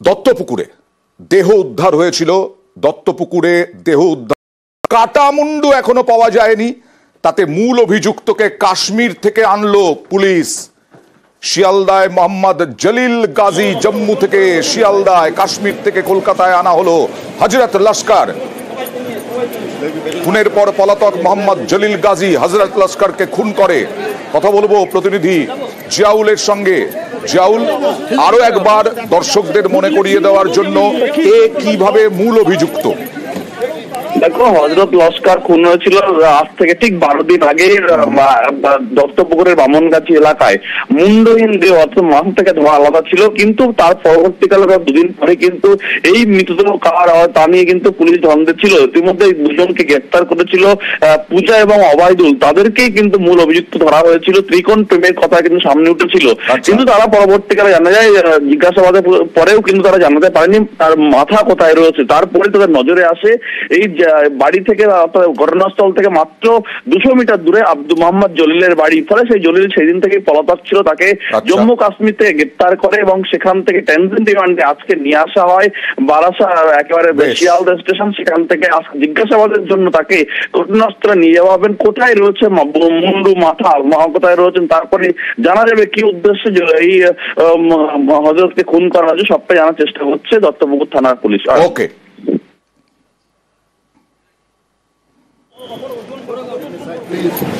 দত্তপুকুরে দেহ উদ্ধার হয়েছিল। দত্তপুকুরে দেহ উদ্ধার, কাটা মুন্ডু এখনো পাওয়া যায়নি। তাতে মূল অভিযুক্তকে কাশ্মীর থেকে আনলো পুলিশ। শিয়ালদায় মোহাম্মদ জলিল গাজী, জম্মু থেকে শিয়ালদায়, কাশ্মীর থেকে কলকাতায় আনা হলো হযরত লস্কর। খুনের পর পলাতক মোহাম্মদ জলিল গাজী হযরত লস্করকে খুন করে। কথা বলবো প্রতিনিধি জিয়াউলের সঙ্গে। জিয়াউল, আরো একবার দর্শকদের মনে করিয়ে দেওয়ার জন্য এ কিভাবে মূল অভিযুক্ত? দেখো, হযরত লস্কর খুন হয়েছিল আজ থেকে ঠিক 12 দিন আগে দত্তপুকুরের বামনগাছি এলাকায়। মুন্ডহীন দেহ, অর্থাৎ মাথা থেকে ধোয়া আলাদা ছিল, কিন্তু তার পরবর্তীকালে 2 দিন পরে কিন্তু এই মৃতদেহ কার হয় তা নিয়ে কিন্তু পুলিশ ধন্দে ছিল। ইতিমধ্যে দুজনকে গ্রেফতার করেছিল পূজা এবং অবায়দুল। তাদেরকেই কিন্তু মূল অভিযুক্ত ধরা হয়েছিল। ত্রিকোণ প্রেমের কথা কিন্তু সামনে উঠেছিল, কিন্তু তারা পরবর্তীকালে জানা যায় জিজ্ঞাসাবাদের পরেও কিন্তু তারা জানাতে পারেনি তার মাথা কোথায় রয়েছে। তারপরে তাদের নজরে আসে এই বাড়ি থেকে, ঘটনাস্থল থেকে মাত্র 200 মিটার দূরে মোহাম্মদ জলিলের বাড়ি। ফলে সেই জলিল সেদিন থেকে পলাতক ছিল। তাকে জম্মু কাশ্মীর থেকে গ্রেপ্তার করে এবং সেখান থেকে টেনশন রিমান্ডে আজকে নিয়ে আসা হয় বারাসাত, একেবারে শিয়ালদা স্টেশন। সেখান থেকে জিজ্ঞাসাবাদের জন্য তাকে ঘটনাস্থলে নিয়ে যাওয়া হবেন। কোথায় রয়েছে মুন্ডু, মাথা কোথায় রয়েছেন, তারপরে জানা যাবে কি উদ্দেশ্যে এই হযরতকে খুন করা হয়েছে। সবটাই জানার চেষ্টা করছে দত্তপুকুর থানার পুলিশ। Okay, Please.